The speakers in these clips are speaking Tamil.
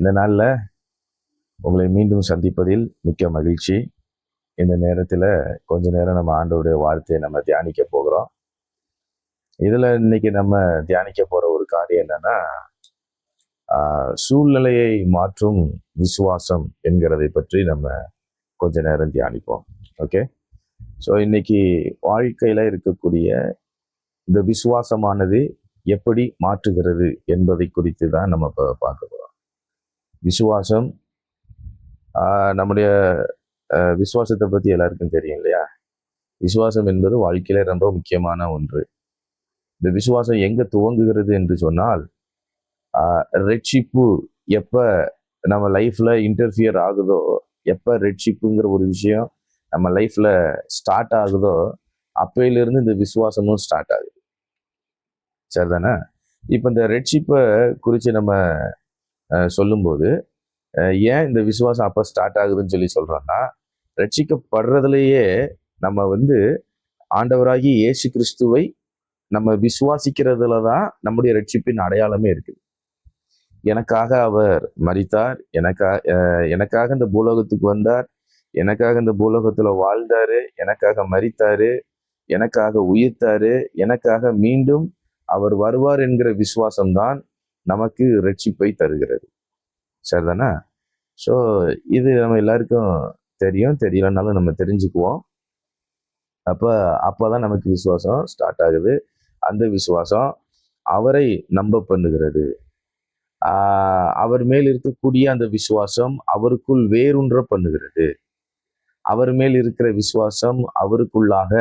இந்த நாளில் உங்களை மீண்டும் சந்திப்பதில் மிக்க மகிழ்ச்சி. இந்த நேரத்தில் கொஞ்ச நேரம் நம்ம ஆண்டவருடைய வார்த்தையை நம்ம தியானிக்க போகிறோம். இதில் இன்னைக்கு நம்ம தியானிக்க போகிற ஒரு காரியம் என்னன்னா, சூழ்நிலையை மாற்றும் விசுவாசம் என்கிறதை பற்றி நம்ம கொஞ்ச நேரம் தியானிப்போம். ஓகே, ஸோ இன்னைக்கு வாழ்க்கையில் இருக்கக்கூடிய இந்த விசுவாசமானது எப்படி மாற்றுகிறது என்பதை குறித்து தான் நம்ம இப்போ பார்க்க போகிறோம். விசுவாசம், நம்முடைய விசுவாசத்தை பற்றி எல்லாருக்கும் தெரியும் இல்லையா? விசுவாசம் என்பது வாழ்க்கையில ரொம்ப முக்கியமான ஒன்று. இந்த விசுவாசம் எங்க துவங்குகிறது என்று சொன்னால், ரட்சிப்பு எப்போ நம்ம லைஃப்ல இன்டர்ஃபியர் ஆகுதோ, எப்போ ரட்சிப்புங்கிற ஒரு விஷயம் நம்ம லைஃப்ல ஸ்டார்ட் ஆகுதோ, அப்பையிலிருந்து இந்த விசுவாசமும் ஸ்டார்ட் ஆகுது. சரிதானே? இப்போ இந்த ரட்சிப்பை குறித்து நம்ம சொல்லும்போது ஏன் இந்த விசுவாசம் அப்போ ஸ்டார்ட் ஆகுதுன்னு சொல்லி சொல்றோம்னா, ரட்சிக்கப்படுறதுலேயே நம்ம ஆண்டவராகி இயேசு கிறிஸ்துவை நம்ம விசுவாசிக்கிறதுல தான் நம்முடைய ரட்சிப்பின் அடையாளமே இருக்குது. எனக்காக அவர் மரித்தார், எனக்காக இந்த பூலோகத்துக்கு வந்தார், எனக்காக இந்த பூலோகத்துல வாழ்ந்தாரு, எனக்காக மரித்தாரு, எனக்காக உயிர்த்தாரு, எனக்காக மீண்டும் அவர் வருவார் என்கிற விசுவாசம்தான் நமக்கு ரட்சிப்பை தருகிறது. சரிதானே? ஸோ இது நம்ம எல்லாருக்கும் தெரியும், தெரியலனாலும் நம்ம தெரிஞ்சுக்குவோம். அப்போதான் நமக்கு விசுவாசம் ஸ்டார்ட் ஆகுது. அந்த விசுவாசம் அவரை நம்ப பண்ணுகிறது. அவர் மேல் இருக்கக்கூடிய அந்த விசுவாசம் அவருக்குள் வேரூன்ற பண்ணுகிறது. அவர் மேல் இருக்கிற விசுவாசம் அவருக்குள்ளாக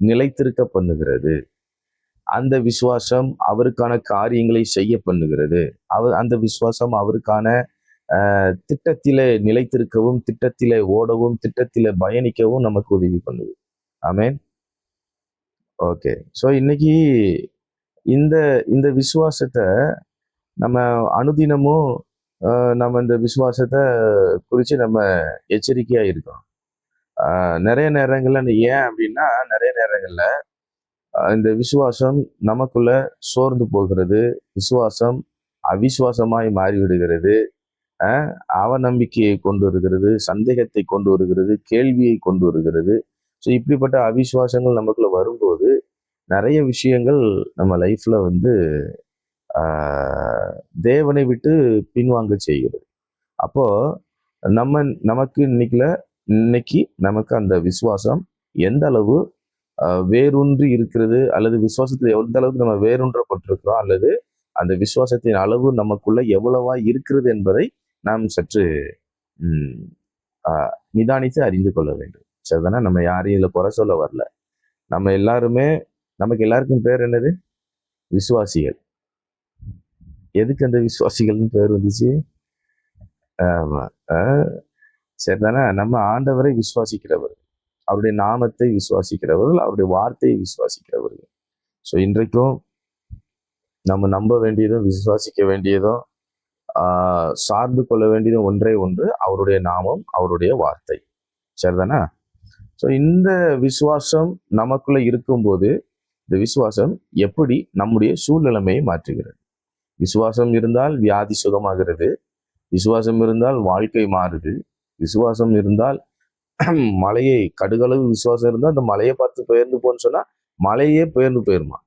நிலைத்திருக்க பண்ணுகிறது. அந்த விசுவாசம் அவருக்கான காரியங்களை செய்ய பண்ணுகிறது. அந்த விசுவாசம் அவருக்கான திட்டத்திலே நிலைத்திருக்கவும், திட்டத்திலே ஓடவும், திட்டத்திலே பயணிக்கவும் நமக்கு உதவி பண்ணுது. ஆமென். ஓகே, ஸோ இன்னைக்கு இந்த விசுவாசத்தை நம்ம அனுதினமும் நம்ம இந்த விசுவாசத்தை குறித்து நம்ம எச்சரிக்கையா இருக்கோம். நிறைய நேரங்கள்ல ஏன் அப்படின்னா, நிறைய நேரங்கள்ல இந்த விசுவாசம் நமக்குள்ள சோர்ந்து போகிறது, விசுவாசம் அவிசுவாசமாய் மாறிவிடுகிறது, அவநம்பிக்கையை கொண்டு வருகிறது, சந்தேகத்தை கொண்டு வருகிறது, கேள்வியை கொண்டு வருகிறது. ஸோ இப்படிப்பட்ட அவிசுவாசங்கள் நமக்குள்ள வரும்போது நிறைய விஷயங்கள் நம்ம லைஃப்ல தேவனை விட்டு பின்வாங்க செய்கிறது. அப்போ நமக்கு இன்னைக்கு நமக்கு அந்த விசுவாசம் எந்த அளவு வேரூன்றி இருக்கிறது, அல்லது விசுவாசத்தில் எந்த அளவுக்கு நம்ம வேரூன்றப்பட்டிருக்கிறோம், அல்லது அந்த விசுவாசத்தின் அளவு நமக்குள்ள எவ்வளவா இருக்கிறது என்பதை நாம் சற்று நிதானித்து அறிந்து கொள்ள வேண்டும். சரிதானே? நம்ம யாரையும் இதுல குறை சொல்ல வரல. நமக்கு எல்லாருக்கும் பேர் என்னது? விசுவாசிகள். எதுக்கு அந்த விசுவாசிகள்னு பேர் வந்துச்சு? சரிதானே? நம்ம ஆண்டவரை விசுவாசிக்கிறவர், அவருடைய நாமத்தை விசுவாசிக்கிறவர்கள், அவருடைய வார்த்தையை விசுவாசிக்கிறவர்கள். ஸோ இன்றைக்கும் நம்ம நம்ப வேண்டியதும் விசுவாசிக்க வேண்டியதும் சார்ந்து கொள்ள வேண்டியதும் ஒன்றே ஒன்று, அவருடைய நாமம், அவருடைய வார்த்தை. சரிதானே? ஸோ இந்த விசுவாசம் நமக்குள்ள இருக்கும்போது இந்த விசுவாசம் எப்படி நம்முடைய சூழ்நிலைமையை மாற்றுகிறது. விசுவாசம் இருந்தால் வியாதி சுகமாகிறது, விசுவாசம் இருந்தால் வாழ்க்கை மாறுது, விசுவாசம் இருந்தால் மலையை கடுகளவு விசுவாசம் இருந்தால் அந்த மலையை பார்த்து பெயர்ந்து போன்னு சொன்னா மலையே பெயர்ந்து போயிருமா?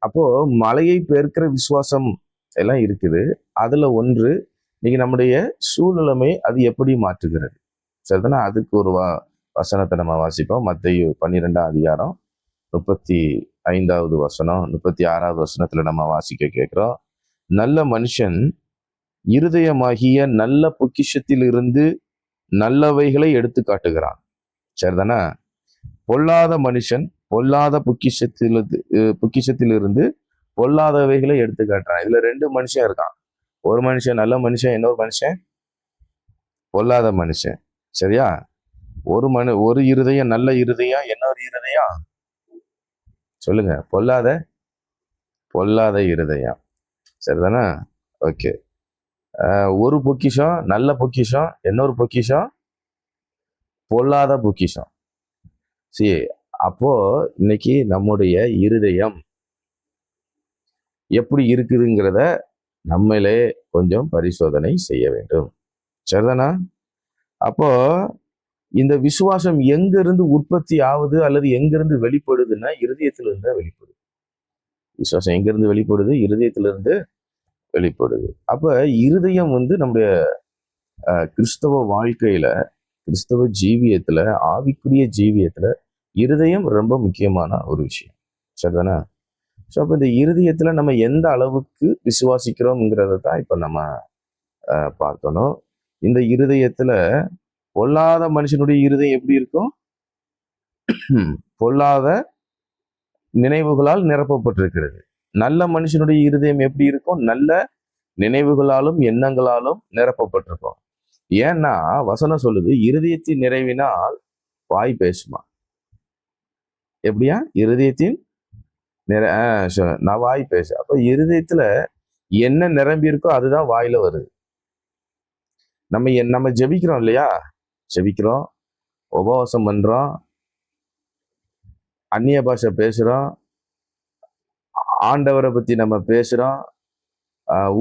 அப்போ மலையை பெயர்க்கிற விசுவாசம் எல்லாம் இருக்குது. அதுல ஒன்று இன்னைக்கு நம்முடைய சூழ்நிலைமை அது எப்படி மாற்றுகிறது. சரிதானே? அதுக்கு ஒரு வசனத்தை நம்ம வாசிப்போம். மத்தேயு 12ஆம் அதிகாரம் 35வது வசனம், 36வது வசனத்துல நம்ம வாசிக்க கேட்கிறோம். நல்ல மனுஷன் இருதயமாகிய நல்ல பொக்கிஷத்திலிருந்து நல்லவைகளை எடுத்து காட்டுகிறான். சரிதானே? பொல்லாத மனுஷன் பொல்லாத பொக்கிஷத்திலிருந்து பொல்லாதவைகளை எடுத்து காட்டுறான். இதுல ரெண்டு மனுஷன் இருக்கான். ஒரு மனுஷன் நல்ல மனுஷன், இன்னொரு மனுஷன் பொல்லாத மனுஷன். சரியா? ஒரு இருதயம் நல்ல இருதயம், இன்னொரு இருதயம் சொல்லுங்க, பொல்லாத இருதயம். சரிதானே? ஓகே, ஒரு பொக்கிஷம் நல்ல பொக்கிஷம், இன்னொரு பொக்கிஷம் பொல்லாத பொக்கிஷம். சரி, அப்போ இன்னைக்கு நம்முடைய இருதயம் எப்படி இருக்குதுங்கிறத நம்மளே கொஞ்சம் பரிசோதனை செய்ய வேண்டும். சரிதானா? அப்போ இந்த விசுவாசம் எங்கிருந்து உற்பத்தி ஆகுது அல்லது எங்கிருந்து வெளிப்படுதுன்னா இருதயத்திலிருந்து தான் வெளிப்படுது. விசுவாசம் எங்கிருந்து வெளிப்படுது? இருதயத்திலிருந்து வெளிப்படுது. அப்ப இருதயம் நம்முடைய கிறிஸ்தவ வாழ்க்கையில, கிறிஸ்தவ ஜீவியத்துல, ஆவிக்குரிய ஜீவியத்துல இருதயம் ரொம்ப முக்கியமான ஒரு விஷயம். சரிதானே? ஸோ அப்போ இந்த இருதயத்துல நம்ம எந்த அளவுக்கு விசுவாசிக்கிறோம்ங்கிறத தான் இப்ப நம்ம பார்க்கணும். இந்த இருதயத்துல பொல்லாத மனுஷனுடைய இருதயம் எப்படி இருக்கும்? பொல்லாத நினைவுகளால் நிரப்பப்பட்டிருக்கிறது. நல்ல மனுஷனுடைய இருதயம் எப்படி இருக்கும்? நல்ல நினைவுகளாலும் எண்ணங்களாலும் நிரப்பப்பட்டிருக்கும். ஏன்னா வசனம் சொல்லுது, இருதயத்தின் நிறைவினால் வாய் பேசுமா. எப்படியா? இருதயத்தின் நான் வாய் பேச. அப்ப இருதயத்துல என்ன நிரம்பி இருக்கோ அதுதான் வாயில வருது. நம்ம ஜெபிக்கிறோம் இல்லையா? ஜெபிக்கிறோம், உபவாசம் பண்றோம், அந்நிய பாஷை பேசுறோம், ஆண்டவரை பத்தி நம்ம பேசுறோம்,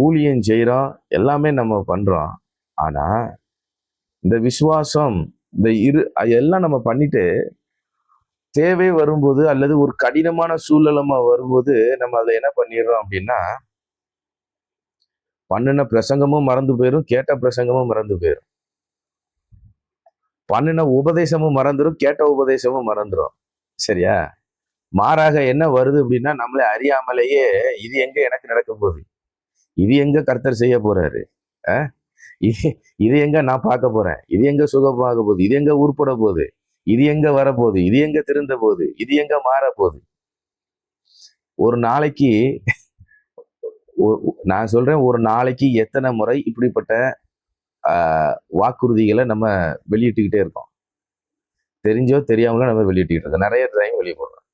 ஊழியம் செய்யறோம், எல்லாமே நம்ம பண்றோம். ஆனா இந்த விசுவாசம் எல்லாம் நம்ம பண்ணிட்டு தேவை வரும்போது அல்லது ஒரு கடினமான சூழ்நிலைமா வரும்போது நம்ம அதை என்ன பண்ணிடுறோம் அப்படின்னா, பண்ணின பிரசங்கமும் மறந்து போயிடும், கேட்ட பிரசங்கமும் மறந்து போயிடும், பண்ணின உபதேசமும் மறந்துடும், கேட்ட உபதேசமும் மறந்துடும். சரியா? மாறாக என்ன வருது அப்படின்னா, நம்மளை அறியாமலேயே இது எங்க எனக்கு நடக்க போகுது, இது எங்க கர்த்தர் செய்ய போறாரு, இது எங்க நான் பார்க்க போறேன், இது எங்க சுகமாக போகுது, இது எங்க உருப்பட போகுது, இது எங்க வரப்போகுது, இது எங்க திருந்த போகுது, இது எங்க மாற போகுது. ஒரு நாளைக்கு நான் சொல்றேன், ஒரு நாளைக்கு எத்தனை முறை இப்படிப்பட்ட வாக்குறுதிகளை நம்ம வெளியிட்டுக்கிட்டே இருக்கோம். தெரிஞ்சோ தெரியாமலோ நம்ம வெளியிட்டுக்கிட்டு இருக்கோம். நிறைய டைம் வெளியே போடுறோம்.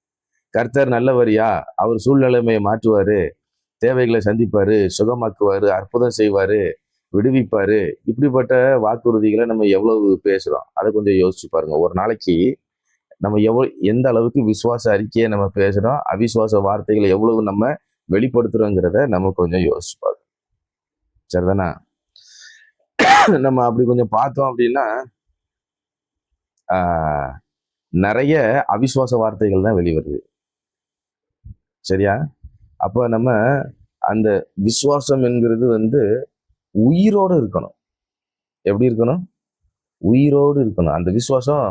கர்த்தர் நல்லவரியா, அவர் சூழ்நிலைமையை மாற்றுவாரு, தேவைகளை சந்திப்பாரு, சுகமாக்குவாரு, அற்புதம் செய்வாரு, விடுவிப்பாரு. இப்படிப்பட்ட வாக்குறுதிகளை நம்ம எவ்வளவு பேசுறோம், அதை கொஞ்சம் யோசிச்சு பாருங்க. ஒரு நாளைக்கு நம்ம எந்த அளவுக்கு விசுவாச அறிக்கையை நம்ம பேசுறோம், அவிசுவாச வார்த்தைகளை எவ்வளவு நம்ம வெளிப்படுத்துறோங்கிறத நம்ம கொஞ்சம் யோசிச்சு பார்க்கணும். சரிதானா? நம்ம அப்படி கொஞ்சம் பார்த்தோம் அப்படின்னா நிறைய அவிசுவாச வார்த்தைகள் தான் வெளிவருது. சரியா? அப்ப நம்ம அந்த விசுவாசம் என்கிறது உயிரோடு இருக்கணும். எப்படி இருக்கணும்? உயிரோடு இருக்கணும். அந்த விசுவாசம்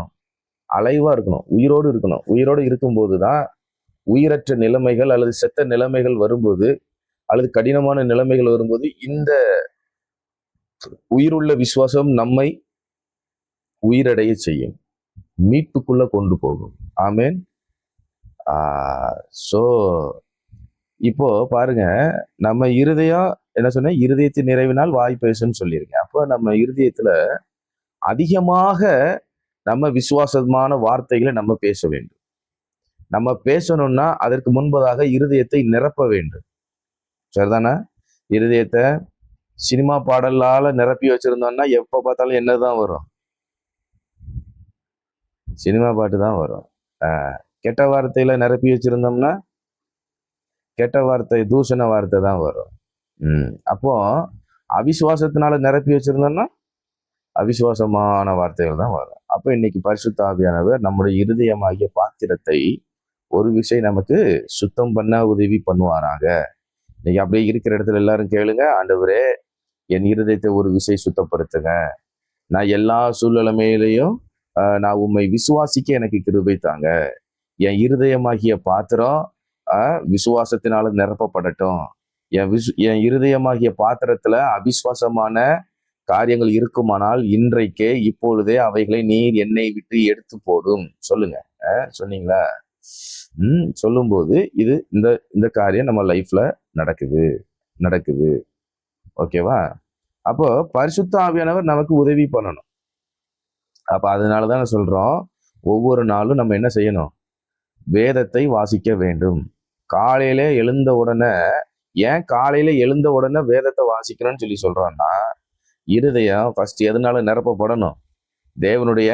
அலைவா இருக்கணும், உயிரோடு இருக்கணும். உயிரோடு இருக்கும்போது தான் உயிரற்ற நிலைமைகள் அல்லது செத்த நிலைமைகள் வரும்போது அல்லது கடினமான நிலைமைகள் வரும்போது இந்த உயிருள்ள விசுவாசம் நம்மை உயிரடைய செய்யும், மீட்புக்குள்ள கொண்டு போகும். ஆமேன். ஸோ இப்போ பாருங்க, நம்ம இருதயம் என்ன சொன்ன, இருதயத்தின் நிறைவினால் வாய் பேசுன்னு சொல்லியிருக்கேன். அப்போ நம்ம இருதயத்துல அதிகமாக நம்ம விசுவாசமான வார்த்தைகளை நம்ம பேச வேண்டும். நம்ம பேசணும்னா அதற்கு முன்பதாக இருதயத்தை நிரப்ப வேண்டும். சரிதானே? இருதயத்தை சினிமா பாடலால நிரப்பி வச்சிருந்தோம்னா எப்ப பார்த்தாலும் என்னதான் வரும்? சினிமா பாட்டு தான் வரும். கெட்ட வார்த்தையில நிரப்பி வச்சிருந்தோம்னா கெட்ட வார்த்தை, தூஷண வார்த்தை தான் வரும். அப்போ அவிசுவாசத்தினால நிரப்பி வச்சிருந்தோம்னா அவிசுவாசமான வார்த்தைகள் தான் வரும். அப்போ இன்னைக்கு பரிசுத்த ஆவியானவர் நம்முடைய இருதயமாகிய பாத்திரத்தை ஒரு விஷயம் நமக்கு சுத்தம் பண்ண உதவி பண்ணுவாராக. இன்னைக்கு அப்படியே இருக்கிற இடத்துல எல்லாரும் கேளுங்க, ஆண்டவரே என் இருதயத்தை ஒரு விஷயம் சுத்தப்படுத்துங்க, நான் எல்லா சூழ்நிலைமையிலையும் நான் உண்மை விசுவாசிக்க எனக்கு கிருபை தாங்க, என் இருதயமாகிய பாத்திரம் விசுவாசத்தினால நிரப்பப்படட்டும், என் இருதயமாகிய பாத்திரத்துல அவிசுவாசமான காரியங்கள் இருக்குமானால் இன்றைக்கே இப்பொழுதே அவைகளை நீர் என்னை விட்டு எடுத்து போடும். சொல்லுங்க. சொன்னீங்களா? சொல்லும்போது இது இந்த காரியம் நம்ம லைஃப்ல நடக்குது. ஓகேவா? அப்போ பரிசுத்த ஆவியானவர் நமக்கு உதவி பண்ணணும். அப்ப அதனாலதான் சொல்றோம், ஒவ்வொரு நாளும் நம்ம என்ன செய்யணும்? வேதத்தை வாசிக்க வேண்டும். காலையில எழுந்த உடனே, ஏன் காலையில எழுந்த உடனே வேதத்தை வாசிக்கணும்னு சொல்லி சொல்றோம்னா, இருதயம் ஃபர்ஸ்ட் எதனால நிரப்பப்படணும்? தேவனுடைய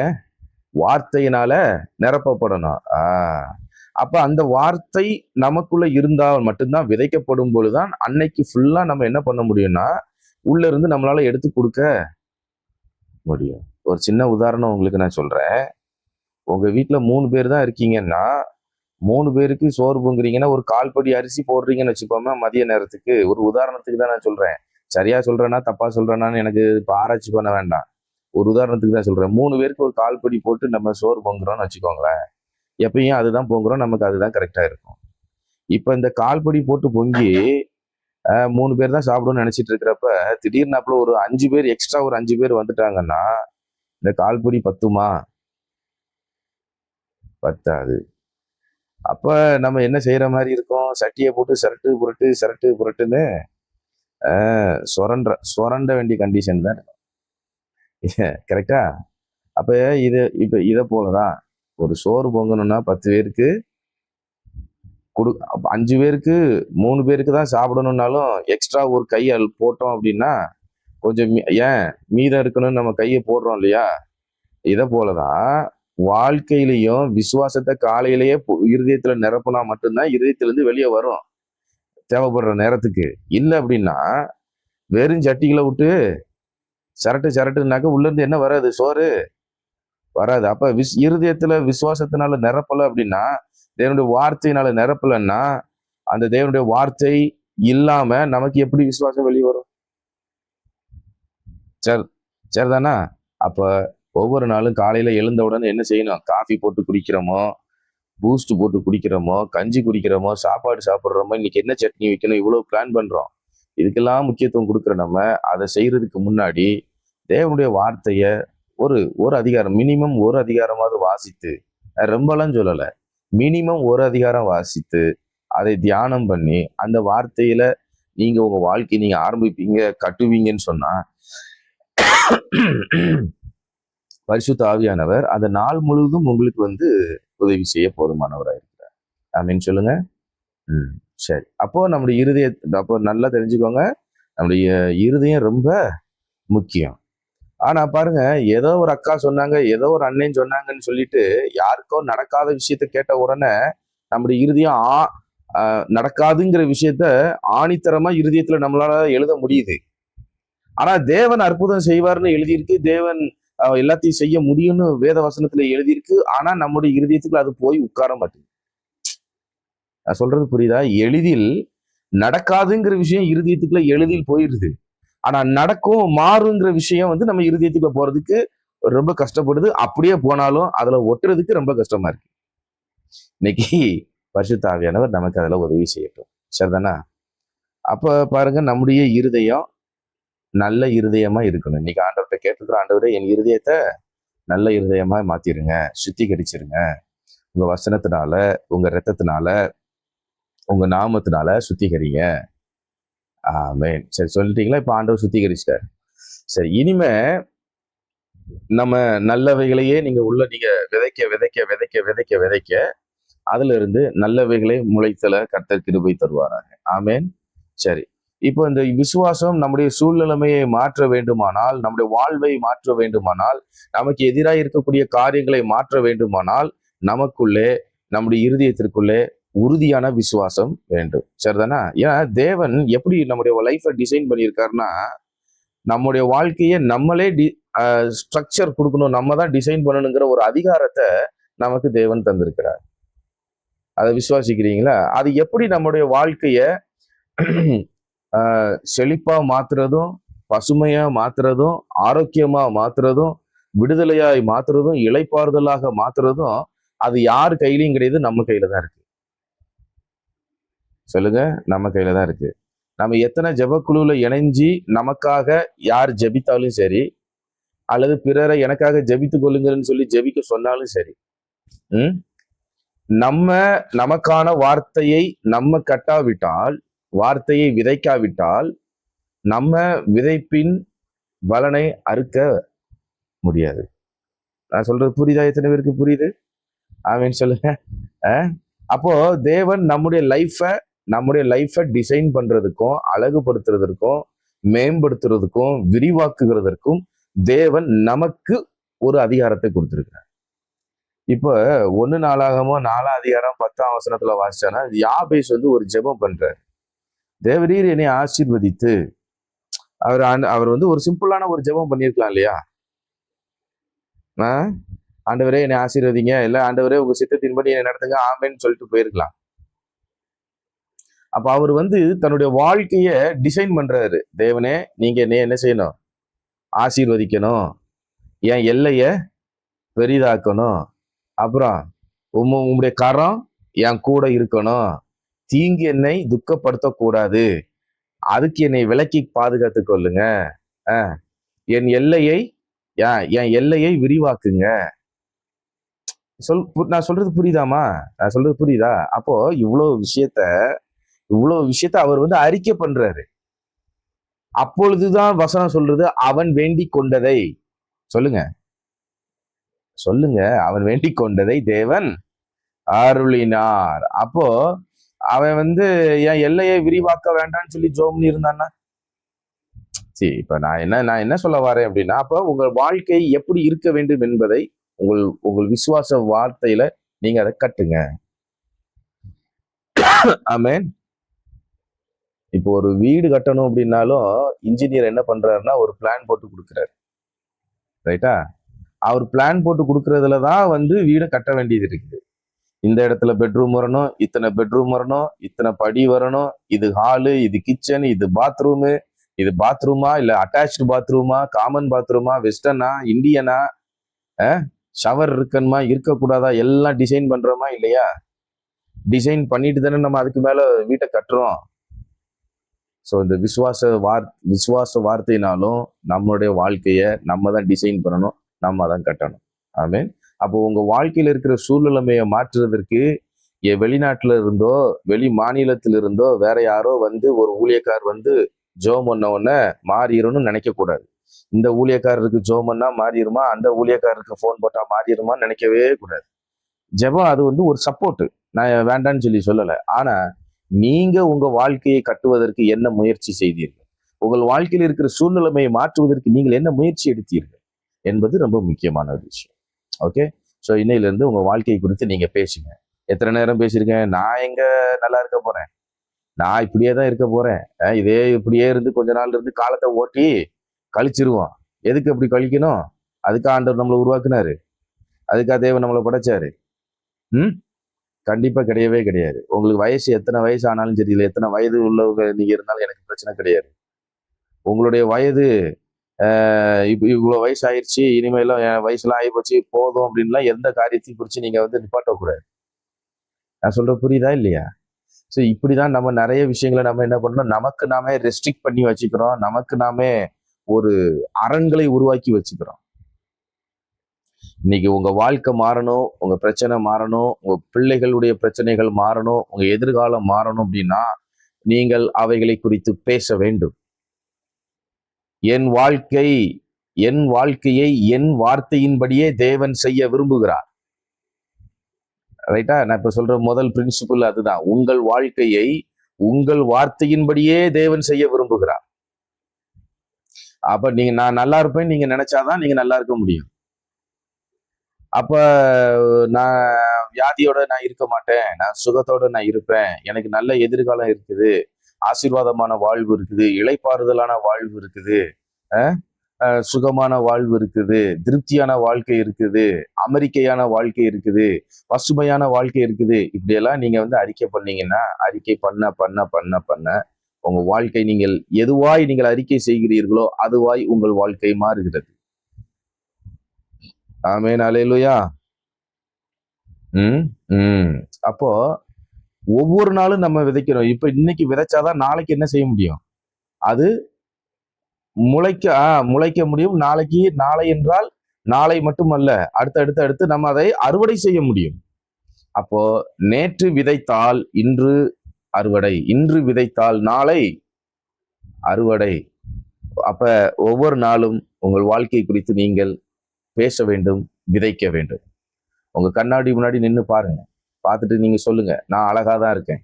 வார்த்தையினால நிரப்பப்படணும். அப்ப அந்த வார்த்தை நமக்குள்ள இருந்தால் மட்டும்தான், விதைக்கப்படும் பொழுதுதான் அன்னைக்கு ஃபுல்லா நம்ம என்ன பண்ண முடியும்னா உள்ள இருந்து நம்மளால எடுத்து கொடுக்க முடியும். ஒரு சின்ன உதாரணம் உங்களுக்கு நான் சொல்றேன். உங்க வீட்டுல 3 பேர் தான் இருக்கீங்கன்னா 3 பேருக்கு சோறு பொங்குறீங்கன்னா ஒரு 1/4 படி அரிசி போடுறீங்கன்னு வச்சுப்போமே மதிய நேரத்துக்கு. ஒரு உதாரணத்துக்கு தான் நான் சொல்றேன். சரியா சொல்றேன்னா தப்பா சொல்றேனான்னு எனக்கு இப்ப ஆராய்ச்சி பண்ண வேண்டாம். ஒரு உதாரணத்துக்கு தான் சொல்றேன். 3 பேருக்கு ஒரு 1/4 படி போட்டு நம்ம சோறு பொங்குறோம்னு வச்சுக்கோங்களேன். எப்பயும் அதுதான் பொங்குறோம், நமக்கு அதுதான் கரெக்டா இருக்கும். இப்ப இந்த 1/4 படி போட்டு பொங்கி 3 பேர் தான் சாப்பிடும்னு நினைச்சிட்டு இருக்கிறப்ப திடீர்னாப்புல ஒரு 5 பேர் எக்ஸ்ட்ரா ஒரு 5 பேர் வந்துட்டாங்கன்னா இந்த 1/4 படி பத்துமா? பத்தாது. அப்ப நம்ம என்ன செய்யற மாதிரி இருக்கும்? சட்டியை போட்டு சரட்டு புரட்டு சரட்டு புரட்டுன்னு சொரண்ட வேண்டிய கண்டிஷன் தான். கரெக்டா? அப்ப இதை போலதான் ஒரு சோறு பொங்கணும்னா 10 பேருக்கு 5 பேருக்கு 3 பேருக்கு தான் சாப்பிடணும்னாலும் எக்ஸ்ட்ரா ஒரு கையை போட்டோம் அப்படின்னா கொஞ்சம் ஏன் மீதம் இருக்கணும்னு நம்ம கையை போடுறோம் இல்லையா? இதை போலதான் வாழ்க்கையிலையும் விசுவாசத்தை காலையிலேயே இருதயத்துல நிரப்புனா மட்டும்தான் இருதயத்திலிருந்து வெளியே வரும் தேவைப்படுற நேரத்துக்கு. இல்லை அப்படின்னா வெறும் சட்டிகளை விட்டு சரட்டுனாக்க உள்ள இருந்து என்ன வராது? சோறு வராது. அப்ப இருதயத்துல விசுவாசத்தினால நிரப்பல அப்படின்னா, தேவனுடைய வார்த்தையினால நிரப்பலன்னா, அந்த தேவனுடைய வார்த்தை இல்லாம நமக்கு எப்படி விசுவாசம் வெளியே வரும்? சரிதானா? அப்ப ஒவ்வொரு நாளும் காலையில எழுந்த உடனே என்ன செய்யணும்? காஃபி போட்டு குடிக்கிறோமோ, பூஸ்ட் போட்டு குடிக்கிறோமோ, கஞ்சி குடிக்கிறோமோ, சாப்பாடு சாப்பிட்றோமோ, இன்னைக்கு என்ன சட்னி வைக்கணும், இவ்வளவு பிளான் பண்றோம். இதுக்கெல்லாம் முக்கியத்துவம் கொடுக்குற நம்ம அதை செய்யறதுக்கு முன்னாடி தேவனுடைய வார்த்தைய ஒரு அதிகாரம், மினிமம் ஒரு அதிகாரமாவது வாசித்து, ரொம்பலாம் சொல்லலை, மினிமம் ஒரு அதிகாரம் வாசித்து அதை தியானம் பண்ணி அந்த வார்த்தையில நீங்க உங்க வாழ்க்கை நீங்க ஆரம்பிப்பீங்க, கட்டுவீங்கன்னு சொன்னா பரிசுத்த ஆவியானவர் அந்த நாள் முழுவதும் உங்களுக்கு உதவி செய்ய போதுமானவராக இருக்கிறார். ஆமீன் சொல்லுங்க. சரி. அப்போ நம்முடைய அப்போ நல்லா தெரிஞ்சுக்கோங்க, நம்முடைய இருதயம் ரொம்ப முக்கியம். ஆனா பாருங்க, ஏதோ ஒரு அக்கா சொன்னாங்க, ஏதோ ஒரு அண்ணன் சொன்னாங்கன்னு சொல்லிட்டு யாருக்கோ நடக்காத விஷயத்த கேட்ட உடனே நம்முடைய இருதயம் நடக்காதுங்கிற விஷயத்த ஆணித்தரமா இருதயத்துல நம்மளால எழுத முடியுது. ஆனா தேவன் அற்புதம் செய்வார்னு எழுதியிருக்கு, தேவன் எல்லாத்தையும் செய்ய முடியும்னு வேத வசனத்துல எழுதியிருக்கு. ஆனா நம்முடைய இருதயத்துக்குள்ள அது போய் உட்கார மாட்டேங்குது. நான் சொல்றது புரியுதா? எளிதில் நடக்காதுங்கிற விஷயம் இருதயத்துக்குள்ள எளிதில் போயிருது. ஆனா நடக்கும் மாறுங்கிற விஷயம் நம்ம இருதயத்துக்குள்ள போறதுக்கு ரொம்ப கஷ்டப்படுது. அப்படியே போனாலும் அதுல ஒட்டுறதுக்கு ரொம்ப கஷ்டமா இருக்கு. இன்னைக்கு பரிசுத்த ஆவியானவர் நமக்கு அதுல உதவி செய்யட்டும். சரிதானா? அப்ப பாருங்க, நம்முடைய இருதயம் நல்ல இருதயமா இருக்கணும். இன்னைக்கு ஆண்டவர்கிட்ட கேட்டுக்கிற, ஆண்டவரே என் இருதயத்தை நல்ல இருதயமா மாத்திருங்க, சுத்திகரிச்சிருங்க, உங்க வசனத்தினால, உங்க இரத்தத்தினால, உங்க நாமத்தினால சுத்திகரிங்க. ஆமென். சரி, சொல்லிட்டீங்களா? இப்ப ஆண்டவர் சுத்திகரிச்சிட்டார். சரி, இனிமே நம்ம நல்லவைகளையே நீங்க விதைக்க விதைக்க விதைக்க விதைக்க விதைக்க அதுல இருந்து நல்லவைகளை முளைத்தல கர்த்தர் கிருபை தருவாராங்க. ஆமென். சரி, இப்போ இந்த விசுவாசம் நம்முடைய சூழ்நிலைமையை மாற்ற வேண்டுமானால், நம்முடைய வாழ்வை மாற்ற வேண்டுமானால், நமக்கு எதிராக இருக்கக்கூடிய காரியங்களை மாற்ற வேண்டுமானால், நமக்குள்ளே நம்முடைய இருதயத்திற்குள்ளே உறுதியான விசுவாசம் வேண்டும். சரிதானா? ஏன்னா தேவன் எப்படி நம்முடைய லைஃபை டிசைன் பண்ணியிருக்காருன்னா, நம்முடைய வாழ்க்கையை நம்மளே ஸ்ட்ரக்சர் கொடுக்கணும், நம்ம தான் டிசைன் பண்ணணுங்கிற ஒரு அதிகாரத்தை நமக்கு தேவன் தந்திருக்கிறார். அதை விசுவாசிக்கிறீங்களா? அது எப்படி நம்முடைய வாழ்க்கைய செழிப்பா மாத்துறதும், பசுமையா மாத்துறதும், ஆரோக்கியமா மாத்துறதும், விடுதலையாய் மாத்துறதும், இளைப்பாறுதலாக மாத்துறதும் அது யார் கையிலையும் கிடையாது, நம்ம கையில தான் இருக்கு. சொல்லுங்க, நம்ம கையில தான் இருக்கு. நம்ம எத்தனை ஜெபக்குழுல இணைஞ்சி நமக்காக யார் ஜெபித்தாலும் சரி, அல்லது பிறரை எனக்காக ஜெபித்து கொள்ளுங்கன்னு சொல்லி ஜெபிக்க சொன்னாலும் சரி, நமக்கான வார்த்தையை நம்ம கட்டாவிட்டால், வார்த்தையை விதைக்காவிட்டால், நம்ம விதைப்பின் பலனை அறுக்க முடியாது. நான் சொல்றது புரியுதா? எத்தனை பேருக்கு புரியுது? ஆமீன் சொல்லுங்க. அப்போ தேவன் நம்முடைய லைஃபை டிசைன் பண்றதுக்கும், அழகுபடுத்துறதுக்கும், மேம்படுத்துறதுக்கும், விரிவாக்குகிறதற்கும் தேவன் நமக்கு ஒரு அதிகாரத்தை கொடுத்திருக்கிறார். இப்போ 1 நாளாகமோ 4 அதிகாரம் 10 வாசிச்சானா யாபேஸ் வந்து ஒரு ஜெபம் பண்றார். தேவரீர் என்னை ஆசீர்வதித்து, அவர் வந்து ஒரு சிம்பிளான ஒரு ஜெபம் பண்ணியிருக்கலாம் இல்லையா? ஆண்டவரே என்னை ஆசீர்வதிங்க, இல்ல ஆண்டவரே உங்க சித்தத்தின்படி என்னை நடத்துங்க, ஆமேன்னு சொல்லிட்டு போயிருக்கலாம். அப்ப அவர் வந்து தன்னுடைய வாழ்க்கைய டிசைன் பண்றாரு. தேவனே நீங்க என்ன செய்யணும்? ஆசீர்வதிக்கணும், என் எல்லைய பெரிதாக்கணும், அப்புறம் உம்முடைய கரம் என் கூட இருக்கணும், தீங்கு என்னை துக்கப்படுத்தக்கூடாது, அதுக்கு என்னை விலக்கி பாதுகாத்து கொள்ளுங்க, என் எல்லையை விரிவாக்குங்க. நான் சொல்றது புரியுதாமா? நான் சொல்றது புரியுதா? அப்போ இவ்வளவு விஷயத்த அவர் வந்து அறிக்கை பண்றாரு. அப்பொழுதுதான் வசனம் சொல்றது, அவன் வேண்டிக் கொண்டதை சொல்லுங்க, அவன் வேண்டிக் கொண்டதை தேவன் அருளினார். அப்போ அவன் வந்து என் எல்லையை விரிவாக்க வேண்டாம்னு சொல்லி ஜோம் இருந்தான்னா, சரி, இப்ப நான் என்ன சொல்ல வரேன் அப்படின்னா, அப்போ உங்கள் வாழ்க்கை எப்படி இருக்க வேண்டும் என்பதை உங்கள் விசுவாச வார்த்தையில நீங்க அதை கட்டுங்க. ஆமென். இப்போ ஒரு வீடு கட்டணும் அப்படின்னாலும் இன்ஜினியர் என்ன பண்றாருன்னா ஒரு பிளான் போட்டு கொடுக்குறாரு, ரைட்டா? அவர் பிளான் போட்டு கொடுக்கறதுலதான் வந்து வீடை கட்ட வேண்டியது இருக்குது. இந்த இடத்துல பெட்ரூம் வரணும், இத்தனை பெட்ரூம் வரணும், இத்தனை படி வரணும், இது ஹாலு, இது கிச்சன், இது பாத்ரூமு, இது பாத்ரூமா இல்ல அட்டாச்சு பாத்ரூமா, காமன் பாத்ரூமா, வெஸ்டர்னா, இந்தியனா, ஷவர் இருக்கணுமா இருக்கக்கூடாதா, எல்லாம் டிசைன் பண்றோமா இல்லையா? டிசைன் பண்ணிட்டு தானே நம்ம அதுக்கு மேல வீட்டை கட்டுறோம். ஸோ இந்த விசுவாச வார்த்தையினாலும் நம்மளுடைய வாழ்க்கைய நம்ம தான் டிசைன் பண்ணணும், நம்ம தான் கட்டணும். ஆமென். அப்போ உங்க வாழ்க்கையில இருக்கிற சூழ்நிலைமையை மாற்றுறதற்கு வெளிநாட்டுல இருந்தோ வெளி மாநிலத்தில இருந்தோ வேற யாரோ வந்து ஒரு ஊழியக்கார் வந்து ஜோம் பண்ண உடனே மாறிடணும்னு நினைக்க கூடாது. இந்த ஊழியக்காரருக்கு ஜோம் பண்ணா மாறிடுமா, அந்த ஊழியக்காரருக்கு போன் போட்டா மாறிடுமான்னு நினைக்கவே கூடாது. ஜெபம் அது வந்து ஒரு சப்போர்ட், நான் வேண்டான்னு சொல்லி சொல்லலை. ஆனா நீங்க உங்க வாழ்க்கையை கட்டுவதற்கு என்ன முயற்சி செய்தீர்கள், உங்கள் வாழ்க்கையில் இருக்கிற சூழ்நிலைமையை மாற்றுவதற்கு நீங்கள் என்ன முயற்சி எடுத்தீர்கள் என்பது ரொம்ப முக்கியமான ஒரு விஷயம். ஓகே, ஸோ இன்னையிலிருந்து உங்க வாழ்க்கையை குறித்து நீங்க பேசுங்க. எத்தனை நேரம் பேசியிருக்கேன், நான் எங்க நல்லா இருக்க போறேன், நான் இப்படியே தான் இருக்க போறேன், இப்படியே இருந்து கொஞ்ச நாள் இருந்து காலத்தை ஓட்டி கழிச்சிருவோம். எதுக்கு அப்படி கழிக்கணும்? அதுக்கு ஆண்டவர் நம்மளை உருவாக்குனாரு, அதுக்காக தேவன் நம்மளை படைச்சாரு. கண்டிப்பா கிடையவே கிடையாது. உங்களுக்கு வயசு எத்தனை வயசு ஆனாலும் தெரியல, எத்தனை வயது உள்ளவங்க நீங்க இருந்தாலும் எனக்கு பிரச்சனை கிடையாது. உங்களுடைய வயது இவ்வளவு வயசு ஆயிடுச்சு, இனிமேலும் என் வயசுலாம் ஆகி போச்சு போதும் அப்படின்லாம் எந்த காரியத்தையும் குறித்து நீங்க வந்து நிப்பாட்டக்கூடாது. நான் சொல்ற புரியுதா இல்லையா? ஸோ இப்படிதான் நம்ம நிறைய விஷயங்களை நம்ம என்ன பண்ணோம், நமக்கு நாமே ரெஸ்ட்ரிக்ட் பண்ணி வச்சுக்கிறோம், நமக்கு நாமே ஒரு அரண்களை உருவாக்கி வச்சுக்கிறோம். இன்னைக்கு உங்க வாழ்க்கை மாறணும், உங்க பிரச்சனை மாறணும், உங்க பிள்ளைகளுடைய பிரச்சனைகள் மாறணும், உங்க எதிர்காலம் மாறணும் அப்படின்னா நீங்கள் அவைகளை குறித்து பேச வேண்டும். என் வாழ்க்கையை என் வார்த்தையின்படியே தேவன் செய்ய விரும்புகிறார். ரைட்டா? நான் இப்ப சொல்ற முதல் பிரின்சிபிள் அதுதான். உங்கள் வாழ்க்கையை உங்கள் வார்த்தையின்படியே தேவன் செய்ய விரும்புகிறார். அப்ப நான் நல்லா இருப்பேன் நீங்க நினைச்சாதான் நீங்க நல்லா இருக்க முடியும். அப்ப நான் வியாதியோட நான் இருக்க மாட்டேன், நான் சுகத்தோட நான் இருப்பேன், எனக்கு நல்ல எதிர்காலம் இருக்குது, ஆசீர்வாதமான வாழ்வு இருக்குது, இளைப்பாறுதலான வாழ்வு இருக்குது, சுகமான வாழ்வு இருக்குது, திருப்தியான வாழ்க்கை இருக்குது, அமெரிக்கையான வாழ்க்கை இருக்குது, பசுமையான வாழ்க்கை இருக்குது. இப்படியெல்லாம் நீங்க வந்து அறிக்கை பண்ணீங்கன்னா, அறிக்கை பண்ண பண்ண பண்ண பண்ண உங்க வாழ்க்கை, நீங்கள் எதுவாய் நீங்கள் அறிக்கை செய்கிறீர்களோ அதுவாய் உங்கள் வாழ்க்கை மாறுகிறது. ஆமென், அல்லேலூயா. அப்போ ஒவ்வொரு நாளும் நம்ம விதைக்கிறோம். இப்ப இன்னைக்கு விதைச்சாதான் நாளைக்கு என்ன செய்ய முடியும், அது முளைக்க முடியும். நாளை என்றால் நாளை மட்டுமல்ல, அடுத்து நம்ம அதை அறுவடை செய்ய முடியும். அப்போ நேற்று விதைத்தால் இன்று அறுவடை, இன்று விதைத்தால் நாளை அறுவடை. அப்ப ஒவ்வொரு நாளும் உங்கள் வாழ்க்கை குறித்து நீங்கள் பேச வேண்டும், விதைக்க வேண்டும். உங்க கண்ணாடி முன்னாடி நின்று பாருங்க, பார்த்துட்டு நீங்க சொல்லுங்க, நான் அழகாதான் இருக்கேன்,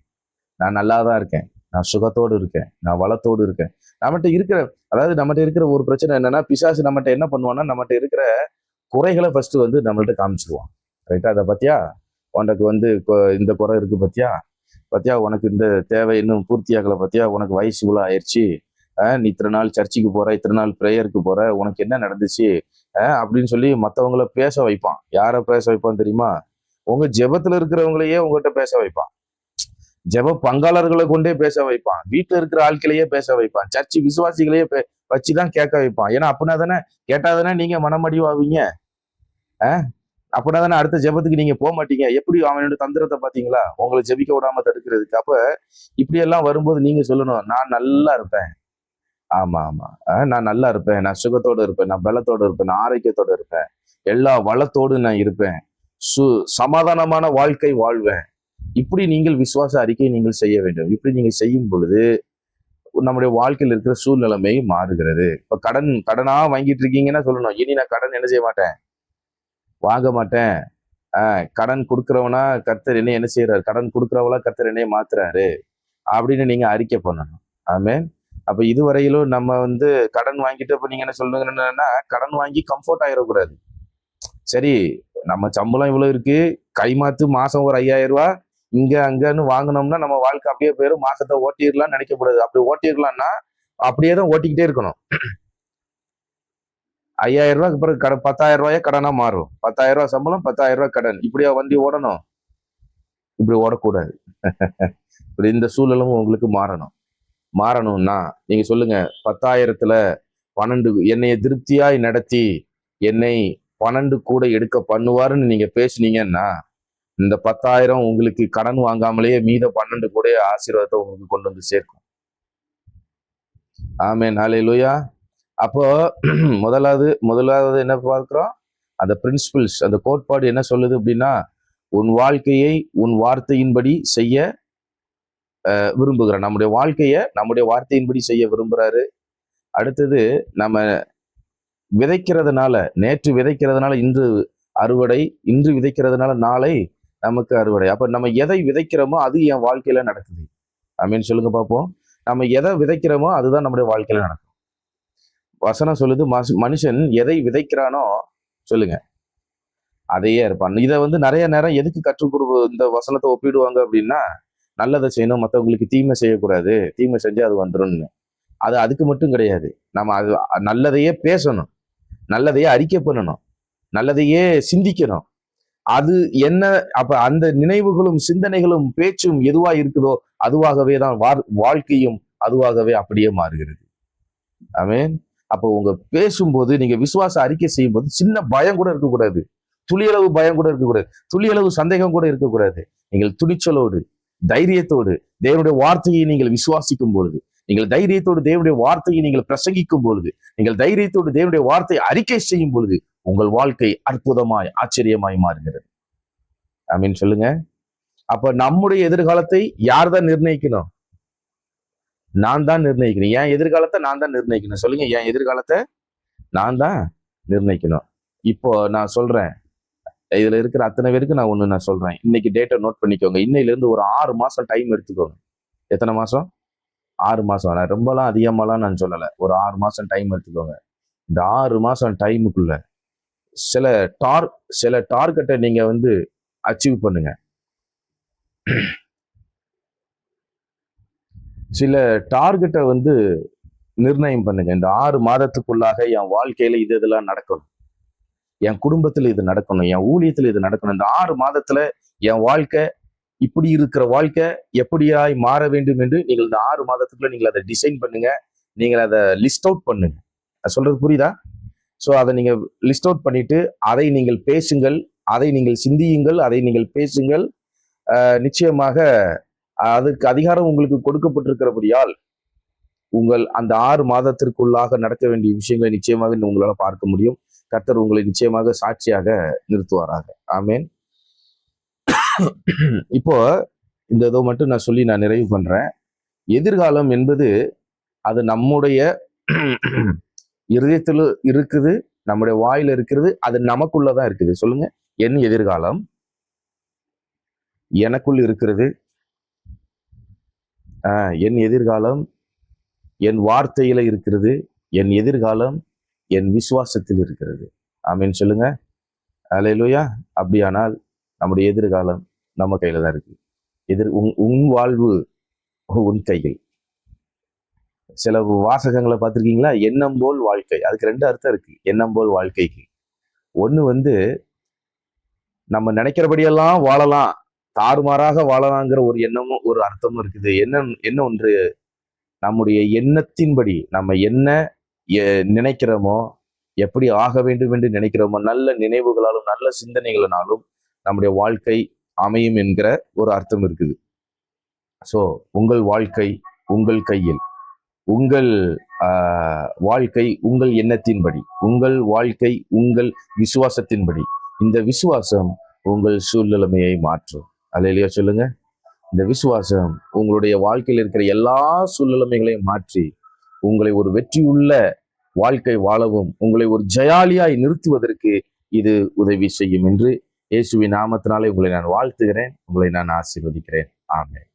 நான் நல்லாதான் இருக்கேன், நான் சுகத்தோடு இருக்கேன், நான் வளத்தோடு இருக்கேன். நம்மகிட்ட இருக்கிற ஒரு பிரச்சனை என்னன்னா, பிசாசு நம்மகிட்ட என்ன பண்ணுவான்னா, நம்மகிட்ட இருக்கிற குறைகளை ஃபர்ஸ்ட் வந்து நம்மள்ட்ட காமிச்சிருவான். ரைட்டா? அதை பத்தியா உனக்கு வந்து இந்த குறை இருக்கு பத்தியா, பத்தியா உனக்கு இந்த தேவை இன்னும் பூர்த்தி ஆகலை பத்தியா, உனக்கு வயசு இவ்வளோ ஆயிடுச்சு, நீ இத்தனை நாள் சர்ச்சுக்கு போற, இத்தனை நாள் ப்ரேயருக்கு போற, உனக்கு என்ன நடந்துச்சு அப்படின்னு சொல்லி மற்றவங்கள பேச வைப்பான். யாரை பேச வைப்பான் தெரியுமா? உங்க ஜெபத்துல இருக்கிறவங்களையே உங்ககிட்ட பேச வைப்பான். ஜெப பங்காளர்களை கொண்டே பேச வைப்பான். வீட்டுல இருக்கிற ஆட்களையே பேச வைப்பான். சர்ச்சு விசுவாசிகளையே வச்சுதான் கேட்க வைப்பான். ஏன்னா அப்படின்னா தானே, கேட்டாதானே நீங்க மனமடிவாவீங்க. அப்படின்னா தானே அடுத்த ஜெபத்துக்கு நீங்க போக மாட்டீங்க. எப்படி அவனோட தந்திரத்தை பாத்தீங்களா, உங்களை ஜெபிக்க விடாம தடுக்கிறதுக்கு. அப்ப இப்படி எல்லாம் வரும்போது நீங்க சொல்லணும், நான் நல்லா இருப்பேன். ஆமா ஆமா, நான் நல்லா இருப்பேன், நான் சுகத்தோடு இருப்பேன், நான் பலத்தோடு இருப்பேன், நான் ஆரோக்கியத்தோடு இருப்பேன், எல்லா வளத்தோடு நான் இருப்பேன், சமாதானமான வாழ்க்கை வாழ்வேன். இப்படி நீங்கள் விசுவாச அறிக்கை நீங்கள் செய்ய வேண்டும். இப்படி நீங்க செய்யும் பொழுது நம்முடைய வாழ்க்கையில் இருக்கிற சூழ்நிலைமை மாறுகிறது. இப்ப கடனா வாங்கிட்டு இருக்கீங்கன்னா சொல்லணும், இனி நான் கடன் என்ன செய்ய மாட்டேன், வாங்க மாட்டேன். கடன் கொடுக்குறவனா கர்த்தர் என்ன செய்யறாரு, கடன் கொடுக்குறவளா கர்த்தர் என்னைய மாத்துறாரு அப்படின்னு நீங்க அறிக்கை பண்ணணும். ஆமென். அப்ப இதுவரையிலும் நம்ம வந்து கடன் வாங்கிட்டு இப்ப நீங்க என்ன சொல்லுங்கன்னா, கடன் வாங்கி கம்ஃபர்ட் ஆயிடக்கூடாது. சரி, நம்ம சம்பளம் இவ்வளவு இருக்கு, கைமாத்து மாசம் ஒரு 5000 ரூபாய் இங்க அங்கன்னு வாங்கினோம்னா நம்ம வாழ்க்கை அப்படியே போயிடும், மாசத்தை ஓட்டிடலாம்னு நினைக்கக்கூடாது. அப்படி ஓட்டிடலாம்னா அப்படியே தான் ஓட்டிக்கிட்டே இருக்கணும். 5000 ரூபாய்க்கு பிறகு 10,000 ரூபாயே கடனா மாறும். 10,000 ரூபாய் சம்பளம், 10,000 ரூபாய் கடன். இப்படியா வண்டி ஓடணும்? இப்படி ஓடக்கூடாது. இப்படி இந்த சூழலும் உங்களுக்கு மாறணும்னா நீங்க சொல்லுங்க, 10,000த்துல 12 என்னைய திருப்தியாய் நடத்தி என்னை 12 கூட எடுக்க பண்ணுவாருன்னு நீங்க பேசுனீங்கன்னா, இந்த 10,000 உங்களுக்கு கடன் வாங்காமலேயே மீத 12 கூட ஆசீர்வாதத்தை உங்களுக்கு கொண்டு வந்து சேர்க்கும். ஆமென், ஹல்லேலூயா. அப்போ முதலாவது என்ன பார்க்கிறோம், அந்த பிரின்சிபிள்ஸ், அந்த கோட்பாடு என்ன சொல்லுது அப்படின்னா, உன் வாழ்க்கையை உன் வார்த்தையின்படி செய்ய விரும்புகிறார். நம்முடைய வாழ்க்கையை நம்முடைய வார்த்தையின்படி செய்ய விரும்புறாரு. அடுத்தது, நம்ம விதைக்கிறதுனால, நேற்று விதைக்கிறதுனால இன்று அறுவடை, இன்று விதைக்கிறதுனால நாளை நமக்கு அறுவடை. அப்ப நம்ம எதை விதைக்கிறோமோ அது என் வாழ்க்கையில நடக்குது. ஆமென் சொல்லுங்க பார்ப்போம். நம்ம எதை விதைக்கிறோமோ அதுதான் நம்முடைய வாழ்க்கையில நடக்கும். வசனம் சொல்லுது, மனுஷன் எதை விதைக்கிறானோ சொல்லுங்க அதையே இருப்பான். இதை வந்து நிறைய நேரம் எதுக்கு இந்த வசனத்தை ஒப்பிடுவாங்க அப்படின்னா, நல்லதை செய்யணும், மற்றவங்களுக்கு தீமை செய்யக்கூடாது, தீமை செஞ்சு அது வந்துடும். அதுக்கு மட்டும் கிடையாது. நம்ம அது நல்லதையே பேசணும், நல்லதையே அறிக்கை பண்ணணும், நல்லதையே சிந்திக்கணும். அது என்ன, அப்ப அந்த நினைவுகளும் சிந்தனைகளும் பேச்சும் எதுவா இருக்குதோ அதுவாகவே தான் வாழ்க்கையும் அதுவாகவே அப்படியே மாறுகிறது. ஆமென். அப்போ உங்க பேசும்போது, நீங்க விசுவாச அறிக்கை செய்யும் போது சின்ன பயம் கூட இருக்கக்கூடாது, துளியளவு பயம் கூட இருக்கக்கூடாது, துளியளவு சந்தேகம் கூட இருக்கக்கூடாது. நீங்கள் துணிச்சலோடு தைரியத்தோடு தேவனுடைய வார்த்தையை நீங்கள் விசுவாசிக்கும் பொழுது, நீங்கள் தைரியத்தோடு தேவனுடைய வார்த்தையை நீங்கள் பிரசங்கிக்கும் பொழுது, நீங்கள் தைரியத்தோடு தேவனுடைய வார்த்தையை அறிக்கை செய்யும் பொழுது உங்கள் வாழ்க்கை அற்புதமாய் ஆச்சரியமாய் மாறுகிறது. ஆமென் சொல்லுங்க. அப்ப நம்முடைய எதிர்காலத்தை யார் தான் நிர்ணயிக்கணும்? நான் தான் நிர்ணயிக்கணும். என் எதிர்காலத்தை நான் தான் நிர்ணயிக்கணும். சொல்லுங்க, என் எதிர்காலத்தை நான் தான் நிர்ணயிக்கணும். இப்போ நான் சொல்றேன், இதுல இருக்கிற அத்தனை பேருக்கு நான் சொல்றேன், இன்னைக்கு டேட்டை நோட் பண்ணிக்கோங்க. இன்னையில இருந்து ஒரு 6 மாசம் டைம் எடுத்துக்கோங்க. எத்தனை மாசம்? 6 மாசம். நான் ரொம்பலாம் அதிகமாலாம் நான் சொல்லலை, ஒரு 6 மாசம் டைம் எடுத்துக்கோங்க. இந்த 6 மாசம் டைமுக்குள்ள சில டார்கெட்டை நீங்க வந்து அச்சீவ் பண்ணுங்க. சில டார்கெட்டை வந்து நிர்ணயம் பண்ணுங்க. இந்த 6 மாதத்துக்குள்ளாக என் வாழ்க்கையில இதெல்லாம் நடக்கணும், என் குடும்பத்துல இது நடக்கணும், என் ஊழியத்துல இது நடக்கணும். இந்த 6 மாதத்துல என் வாழ்க்கை இப்படி இருக்கிற வாழ்க்கை எப்படியாய் மாற வேண்டும் என்று நீங்கள் இந்த 6 மாதத்துக்குள்ள நீங்கள் அதை டிசைன் பண்ணுங்க, நீங்கள் அதை லிஸ்ட் அவுட் பண்ணுங்க. சொல்றது புரியுதா? ஸோ அதை நீங்க லிஸ்ட் அவுட் பண்ணிட்டு அதை நீங்கள் பேசுங்கள், அதை நீங்கள் சிந்தியுங்கள், அதை நீங்கள் பேசுங்கள். நிச்சயமாக அதுக்கு அதிகாரம் உங்களுக்கு கொடுக்கப்பட்டிருக்கிறபடியால் உங்கள் அந்த 6 மாதத்திற்குள்ளாக நடக்க வேண்டிய விஷயங்களை நிச்சயமாக உங்களால பார்க்க முடியும். கர்த்தர் உங்களை நிச்சயமாக சாட்சியாக நிறுத்துவாராக. ஆமென். இப்போ இந்த இதை மட்டும் நான் சொல்லி நான் நிறைவு பண்றேன். எதிர்காலம் என்பது அது நம்முடைய இருதயத்துல இருக்குது, நம்முடைய வாயில இருக்கிறது, அது நமக்குள்ளதான் இருக்குது. சொல்லுங்க, என் எதிர்காலம் எனக்குள் இருக்கிறது. என் எதிர்காலம் என் வார்த்தையில இருக்கிறது, என் எதிர்காலம் என் விசுவாசத்தில் இருக்கிறது. ஆமென் சொல்லுங்க. அல்லேலூயா. அப்படியானால் நம்முடைய எதிர்காலம் நம்ம கையில தான் இருக்கு. உன் வாழ்வு உன் கையில். சில வாசகங்களை பார்த்திருக்கீங்களா? எண்ணம் போல் வாழ்க்கை. அதுக்கு 2 அர்த்தம் இருக்கு எண்ணம் போல் வாழ்க்கைக்கு. ஒண்ணு நம்ம நினைக்கிறபடியெல்லாம் வாழலாம், தாறுமாறாக வாழலாங்கிற ஒரு எண்ணமும் ஒரு அர்த்தமும் இருக்குது. என்ன ஒன்று, நம்முடைய எண்ணத்தின்படி நம்ம என்ன நினைக்கிறோமோ, எப்படி ஆக வேண்டும் என்று நினைக்கிறோமோ, நல்ல நினைவுகளாலும் நல்ல சிந்தனைகளினாலும் நம்முடைய வாழ்க்கை அமையும் என்கிற ஒரு அர்த்தம் இருக்குது. ஸோ உங்கள் வாழ்க்கை உங்கள் கையில், உங்கள் வாழ்க்கை உங்கள் எண்ணத்தின்படி, உங்கள் வாழ்க்கை உங்கள் விசுவாசத்தின்படி. இந்த விசுவாசம் உங்கள் சூழ்நிலைமையை மாற்றும். அல்லேலூயா சொல்லுங்க. இந்த விசுவாசம் உங்களுடைய வாழ்க்கையில் இருக்கிற எல்லா சூழ்நிலைமைகளையும் மாற்றி உங்களை ஒரு வெற்றியுள்ள வாழ்க்கை வாழவும், உங்களை ஒரு ஜெயாலியாய் நிறுத்துவதற்கு இது உதவி செய்யும் என்று இயேசுவின் நாமத்தினாலே உங்களை நான் வாழ்த்துகிறேன், உங்களை நான் ஆசீர்வதிக்கிறேன். ஆமென்.